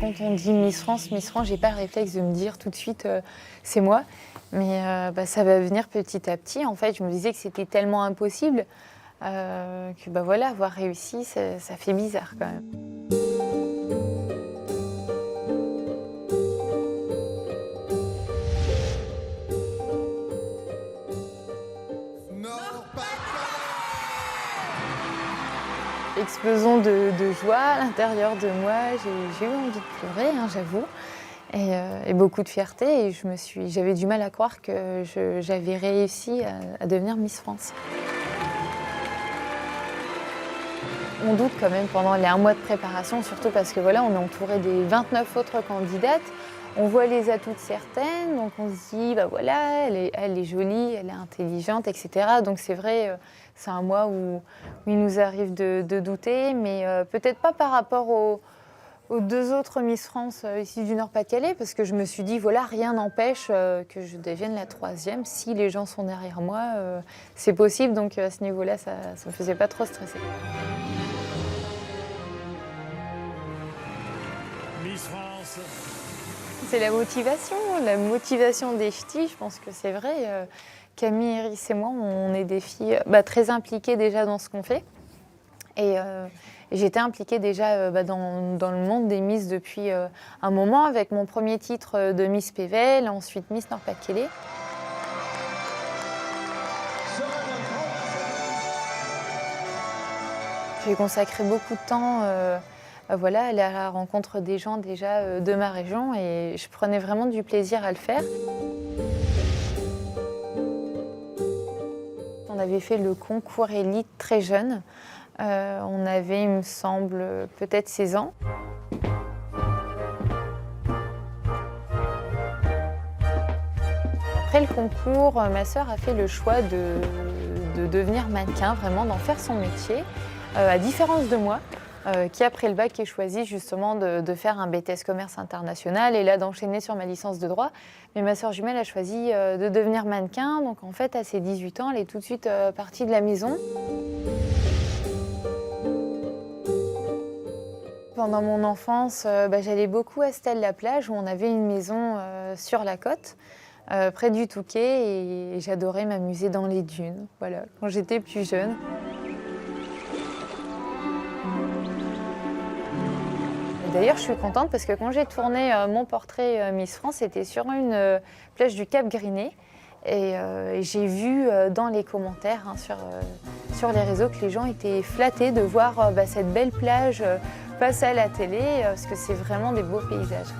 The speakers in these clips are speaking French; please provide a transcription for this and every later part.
Quand on dit Miss France, j'ai pas le réflexe de me dire tout de suite c'est moi. Mais ça va venir petit à petit. En fait, je me disais que c'était tellement impossible que voilà, avoir réussi, ça fait bizarre quand même. Explosion de joie à l'intérieur de moi. J'ai eu envie de pleurer, hein, j'avoue, et beaucoup de fierté. Et j'avais du mal à croire que j'avais réussi à devenir Miss France. On doute quand même pendant les 1 mois de préparation, surtout parce que voilà, on est entouré des 29 autres candidates. On voit les atouts de certaines, donc on se dit, bah voilà, elle est jolie, elle est intelligente, etc. Donc c'est vrai, c'est un mois où il nous arrive de douter, mais peut-être pas par rapport aux 2 autres Miss France ici du Nord-Pas-de-Calais, parce que je me suis dit, voilà, rien n'empêche que je devienne la 3e. Si les gens sont derrière moi, c'est possible, donc à ce niveau-là, ça ne me faisait pas trop stresser. Miss France. C'est la motivation des ch'tis, je pense que c'est vrai. Camille, Iris et moi, on est des filles très impliquées déjà dans ce qu'on fait. Et j'étais impliquée déjà dans le monde des Miss depuis un moment, avec mon premier titre de Miss Pével, ensuite Miss Nord-Pas-de-Calais. J'ai consacré beaucoup de temps à la rencontre des gens déjà de ma région, et je prenais vraiment du plaisir à le faire. On avait fait le concours élite très jeune. On avait, il me semble, peut-être 16 ans. Après le concours, ma sœur a fait le choix de devenir mannequin, vraiment d'en faire son métier, à différence de moi, qui après le bac ait choisi justement de faire un BTS commerce international et là d'enchaîner sur ma licence de droit. Mais ma sœur jumelle a choisi de devenir mannequin, donc en fait à ses 18 ans, elle est tout de suite partie de la maison. Pendant mon enfance, j'allais beaucoup à Stèle-la-Plage où on avait une maison sur la côte, près du Touquet, et j'adorais m'amuser dans les dunes, voilà, quand j'étais plus jeune. D'ailleurs, je suis contente parce que quand j'ai tourné mon portrait Miss France, c'était sur une plage du Cap Grinet. Et j'ai vu dans les commentaires sur les réseaux que les gens étaient flattés de voir cette belle plage passer à la télé, parce que c'est vraiment des beaux paysages.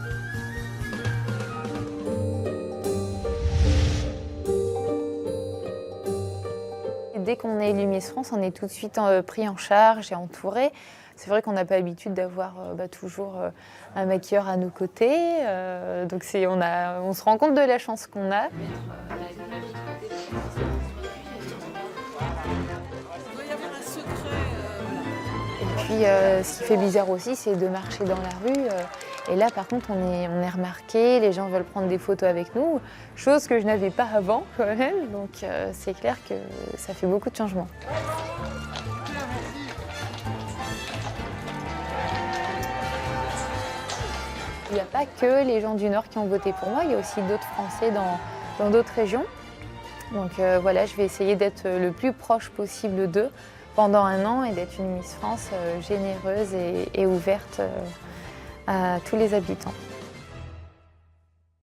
Et dès qu'on est élu Miss France, on est tout de suite pris en charge et entouré. C'est vrai qu'on n'a pas l'habitude d'avoir toujours un maquilleur à nos côtés, donc on se rend compte de la chance qu'on a. Et puis ce qui fait bizarre aussi, c'est de marcher dans la rue. Et là, par contre, on est remarqué, les gens veulent prendre des photos avec nous, chose que je n'avais pas avant quand même, donc c'est clair que ça fait beaucoup de changements. Il n'y a pas que les gens du Nord qui ont voté pour moi, il y a aussi d'autres Français dans d'autres régions. Donc voilà, je vais essayer d'être le plus proche possible d'eux pendant 1 an et d'être une Miss France généreuse et ouverte à tous les habitants.